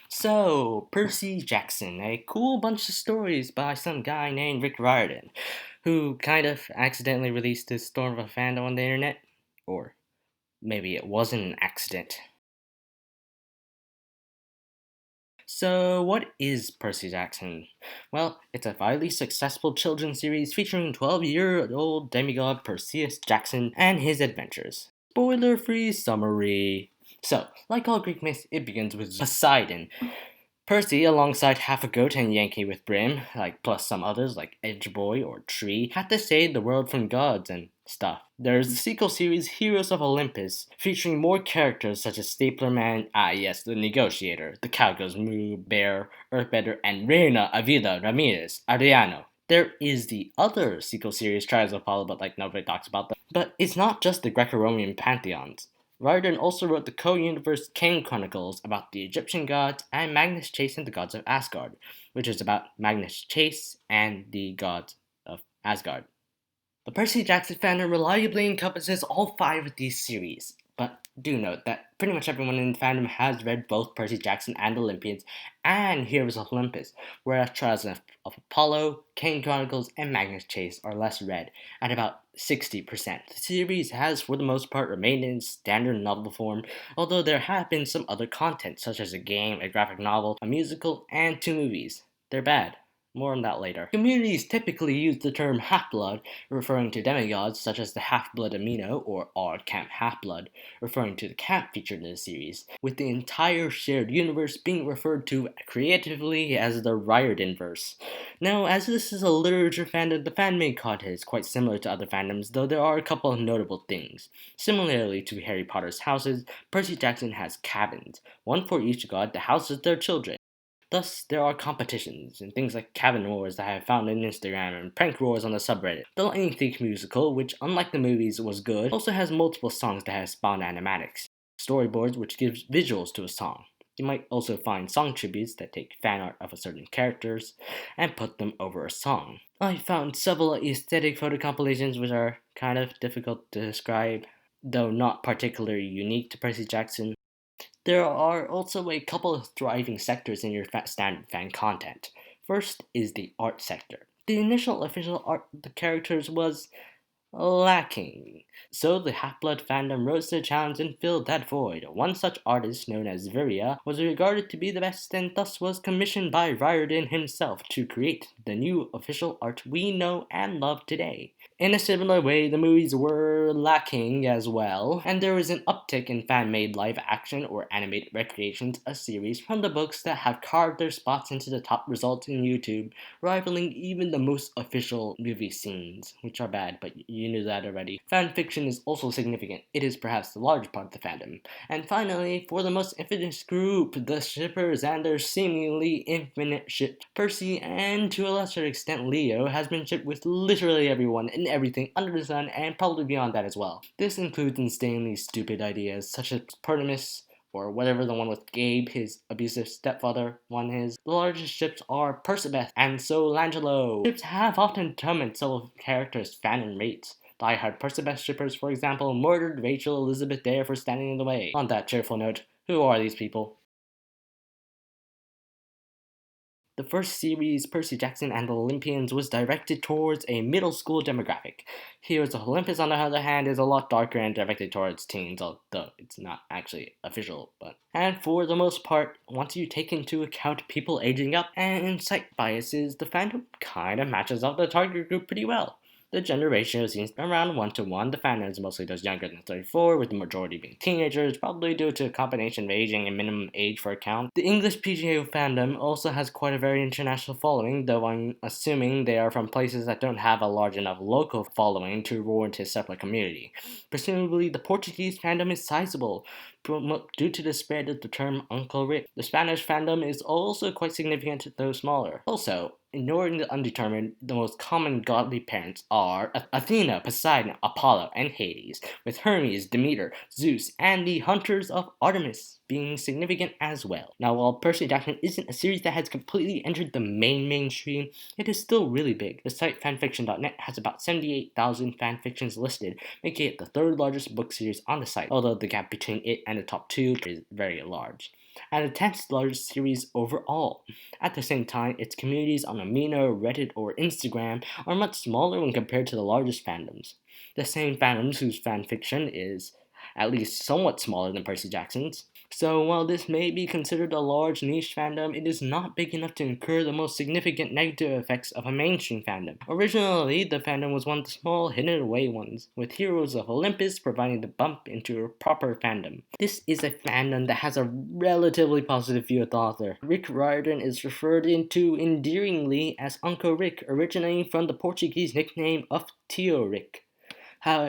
So, Percy Jackson, a cool bunch of stories by some guy named Rick Riordan, who kind of accidentally released this storm of a fandom on the internet. Or maybe it wasn't an accident. So, what is Percy Jackson? Well, it's a widely successful children's series featuring 12-year-old demigod Perseus Jackson and his adventures. Spoiler free summary. So, like all Greek myths, it begins with Poseidon, Percy, alongside half a goat and Yankee with Brim, like plus some others like Edgeboy or Tree, had to save the world from gods and stuff. There's the sequel series Heroes of Olympus, featuring more characters such as Stapler Man, yes, the Negotiator, the Cowgirls Moo, Bear, Earthbender, and Reina Avila Ramirez, Ariano. There is the other sequel series, Trials of Apollo, but like nobody talks about that. But it's not just the Greco-Roman pantheons. Riordan also wrote the co-universe Kane Chronicles about the Egyptian gods and Magnus Chase and the gods of Asgard, which is about Magnus Chase and the gods of Asgard. The Percy Jackson fandom reliably encompasses all five of these series, but do note that pretty much everyone in the fandom has read both Percy Jackson and Olympians and Heroes of Olympus, whereas Trials of Apollo, Kane Chronicles, and Magnus Chase are less read, at about 60%. The series has, for the most part, remained in standard novel form, although there have been some other content, such as a game, a graphic novel, a musical, and 2 movies. They're bad. More on that later. Communities typically use the term half-blood, referring to demigods such as the Half-Blood Amino or R Camp Half-Blood, referring to the camp featured in the series, with the entire shared universe being referred to creatively as the Riordanverse. Now, as this is a literature fandom, the fan-made content is quite similar to other fandoms, though there are a couple of notable things. Similarly to Harry Potter's houses, Percy Jackson has cabins, one for each god that houses their children. Thus, there are competitions and things like cabin wars that I have found on Instagram and prank wars on the subreddit. The Lightning Thief musical, which unlike the movies was good, also has multiple songs that have spawned animatics, storyboards which gives visuals to a song. You might also find song tributes that take fan art of a certain characters and put them over a song. I found several aesthetic photo compilations which are kind of difficult to describe, though not particularly unique to Percy Jackson. There are also a couple of thriving sectors in your standard fan content. First is the art sector. The initial official art of the characters was lacking. So the Half-Blood fandom rose to the challenge and filled that void. One such artist, known as Viria, was regarded to be the best and thus was commissioned by Riordan himself to create the new official art we know and love today. In a similar way, the movies were lacking as well, and there was an uptick in fan-made live-action or animated recreations of series from the books that have carved their spots into the top results in YouTube, rivaling even the most official movie scenes, which are bad, but you knew that already. Fanfiction is also significant. It is perhaps the large part of the fandom. And finally, for the most infamous group, the shippers and their seemingly infinite ship. Percy, and to a lesser extent Leo, has been shipped with literally everyone and everything under the sun and probably beyond that as well. This includes insanely stupid ideas such as Pertimus, or whatever the one with Gabe, his abusive stepfather, one is. The largest ships are Percabeth and Solangelo. Ships have often determined several characters' fan rates. Die-hard Percabeth shippers, for example, murdered Rachel Elizabeth Dare for standing in the way. On that cheerful note, who are these people? The first series, Percy Jackson and the Olympians, was directed towards a middle school demographic. Heroes of Olympus, on the other hand, is a lot darker and directed towards teens, although it's not actually official. And for the most part, once you take into account people aging up and site biases, the fandom kind of matches up the target group pretty well. The gender ratio seems around 1 to 1. The fandom is mostly those younger than 34, with the majority being teenagers, probably due to a combination of aging and minimum age for account. The English PGA fandom also has quite a very international following, though I'm assuming they are from places that don't have a large enough local following to warrant a separate community. Presumably, the Portuguese fandom is sizable, due to the spread of the term Uncle Rick. The Spanish fandom is also quite significant, though smaller. Also, ignoring the undetermined, the most common godly parents are Athena, Poseidon, Apollo, and Hades, with Hermes, Demeter, Zeus, and the Hunters of Artemis being significant as well. Now, while Percy Jackson isn't a series that has completely entered the mainstream, it is still really big. The site fanfiction.net has about 78,000 fanfictions listed, making it the third largest book series on the site, although the gap between it and the top two is very large. and the 10th largest series overall. At the same time, its communities on Amino, Reddit, or Instagram are much smaller when compared to the largest fandoms. The same fandoms whose fanfiction is at least somewhat smaller than Percy Jackson's. So while this may be considered a large niche fandom, it is not big enough to incur the most significant negative effects of a mainstream fandom. Originally, the fandom was one of the small, hidden away ones, with Heroes of Olympus providing the bump into a proper fandom. This is a fandom that has a relatively positive view of the author. Rick Riordan is referred to endearingly as Uncle Rick, originating from the Portuguese nickname of Tio Rick.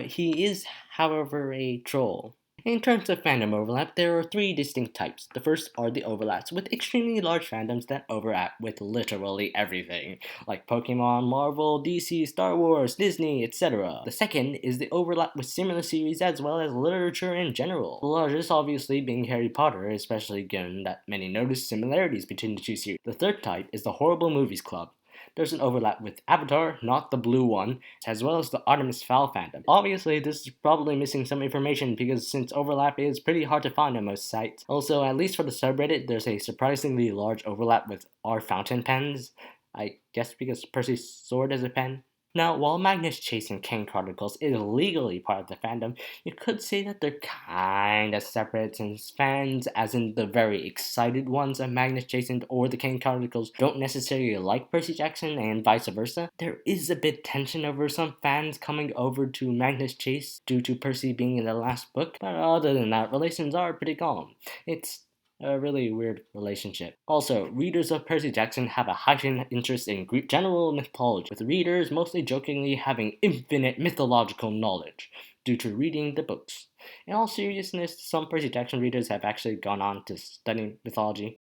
He is, however, a troll. In terms of fandom overlap, there are three distinct types. The first are the overlaps with extremely large fandoms that overlap with literally everything, like Pokemon, Marvel, DC, Star Wars, Disney, etc. The second is the overlap with similar series as well as literature in general. The largest obviously being Harry Potter, especially given that many notice similarities between the two series. The third type is the Horrible Movies Club. There's an overlap with Avatar, not the blue one, as well as the Artemis Fowl fandom. Obviously, this is probably missing some information because since overlap is pretty hard to find on most sites. Also, at least for the subreddit, there's a surprisingly large overlap with our fountain pens. I guess because Percy's sword is a pen. Now, while Magnus Chase and Kane Chronicles is legally part of the fandom, you could say that they're kinda separate since fans, as in the very excited ones of Magnus Chase or the Kane Chronicles, don't necessarily like Percy Jackson and vice versa. There is a bit tension over some fans coming over to Magnus Chase due to Percy being in the last book, but other than that, relations are pretty calm. It's a really weird relationship. Also, readers of Percy Jackson have a heightened interest in Greek general mythology, with readers mostly jokingly having infinite mythological knowledge due to reading the books. In all seriousness, some Percy Jackson readers have actually gone on to study mythology.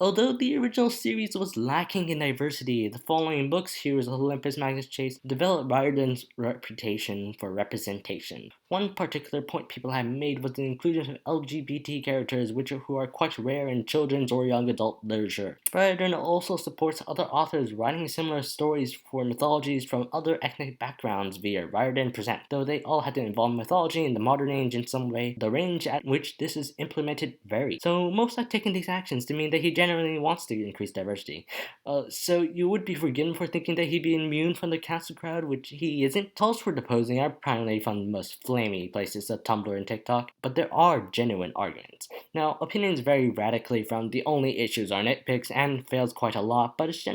Although the original series was lacking in diversity, the following books, Heroes of Olympus, Magnus Chase, developed Riordan's reputation for representation. One particular point people have made was the inclusion of LGBT characters, who are quite rare in children's or young adult literature. Riordan also supports other authors writing similar stories for mythologies from other ethnic backgrounds via Riordan Present. Though they all had to involve mythology in the modern age in some way, the range at which this is implemented varies. So most have taken these actions to mean that he generally wants to increase diversity. So you would be forgiven for thinking that he'd be immune from the cancel crowd, which he isn't. Calls for deposing are primarily from the most flamey places of Tumblr and TikTok, but there are genuine arguments. Now, opinions vary radically from the only issues are nitpicks and fails quite a lot, but it's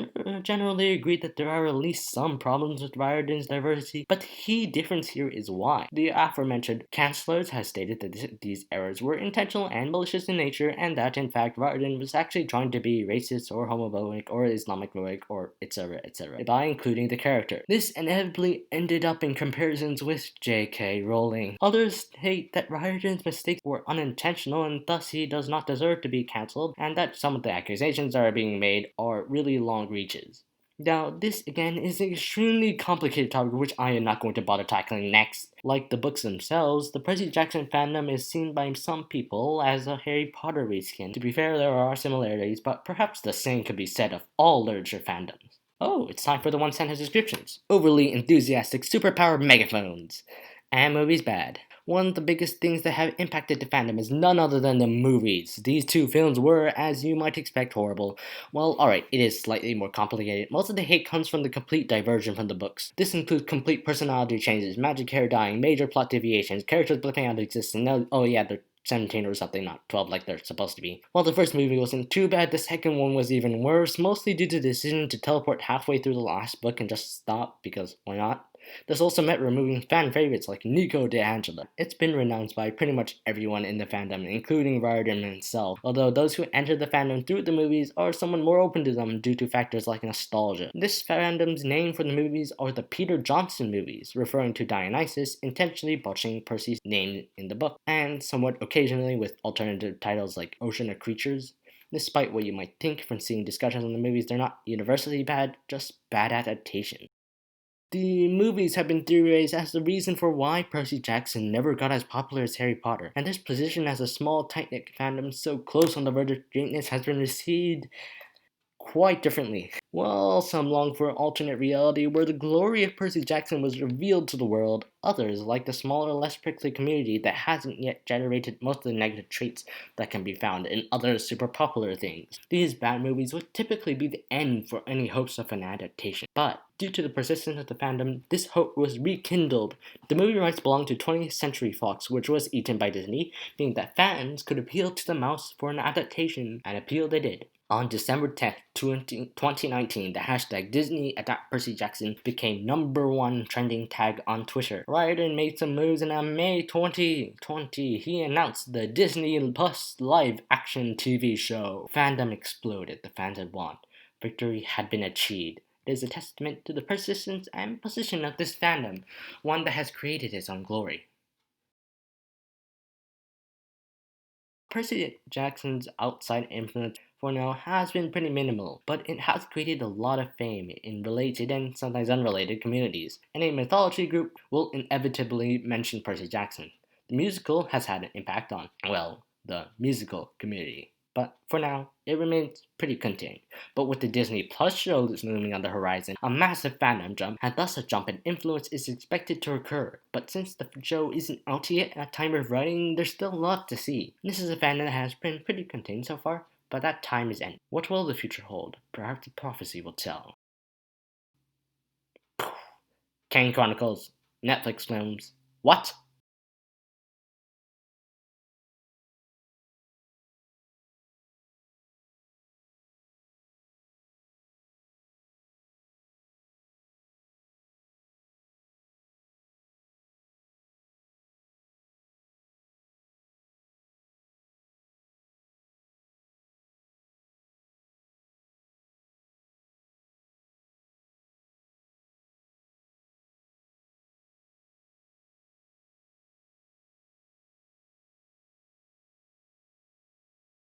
generally agreed that there are at least some problems with Riordan's diversity, but the key difference here is why. The aforementioned cancelers has stated that these errors were intentional and malicious in nature, and that in fact Riordan was actually trying to be racist or homophobic or Islamophobic or etc. by including the character. This inevitably ended up in comparisons with J.K. Rowling. Others state that Riordan's mistakes were unintentional and thus he does not deserve to be cancelled, and that some of the accusations that are being made are really long reaches. Now, this again is an extremely complicated topic which I am not going to bother tackling next. Like the books themselves, the Percy Jackson fandom is seen by some people as a Harry Potter reskin. To be fair, there are similarities, but perhaps the same could be said of all literature fandoms. Oh, it's time for the one-sentence descriptions. Overly enthusiastic superpower megaphones. And movies bad. One of the biggest things that have impacted the fandom is none other than the movies. These two films were, as you might expect, horrible. Well, alright, it is slightly more complicated. Most of the hate comes from the complete diversion from the books. This includes complete personality changes, magic hair dyeing, major plot deviations, characters blipping out of existence. Oh yeah, they're 17 or something, not 12 like they're supposed to be. While the first movie wasn't too bad, the second one was even worse, mostly due to the decision to teleport halfway through the last book and just stop, because why not? This also meant removing fan favorites like Nico D'Angelo. It's been renounced by pretty much everyone in the fandom, including Riordan himself, although those who entered the fandom through the movies are somewhat more open to them due to factors like nostalgia. This fandom's name for the movies are the Peter Johnson movies, referring to Dionysus intentionally botching Percy's name in the book, and somewhat occasionally with alternative titles like Ocean of Creatures. Despite what you might think from seeing discussions on the movies, they're not universally bad, just bad adaptation. The movies have been theorized as the reason for why Percy Jackson never got as popular as Harry Potter, and this position as a small, tight-knit fandom so close on the verge of greatness has been received quite differently. While some long for an alternate reality where the glory of Percy Jackson was revealed to the world, others, like the smaller, less prickly community that hasn't yet generated most of the negative traits that can be found in other super popular things. These bad movies would typically be the end for any hopes of an adaptation. But due to the persistence of the fandom, this hope was rekindled. The movie rights belonged to 20th Century Fox, which was eaten by Disney, meaning that fans could appeal to the mouse for an adaptation, and appeal they did. On December 10th, 2019, the hashtag Disney Adapt Percy Jackson became #1 trending tag on Twitter. Riordan made some moves, and on May 2020, he announced the Disney Plus live action TV show. Fandom exploded. The fans had won. Victory had been achieved. It is a testament to the persistence and position of this fandom, one that has created its own glory. Percy Jackson's outside influence for now has been pretty minimal, but it has created a lot of fame in related and sometimes unrelated communities. Any mythology group will inevitably mention Percy Jackson. The musical has had an impact on, well, the musical community. But for now, it remains pretty contained. But with the Disney Plus show that's looming on the horizon, a massive fandom jump, and thus a jump in influence is expected to occur. But since the show isn't out yet at time of writing, there's still a lot to see. This is a fandom that has been pretty contained so far, but that time is ending. What will the future hold? Perhaps the prophecy will tell. Kane Chronicles, Netflix films. What?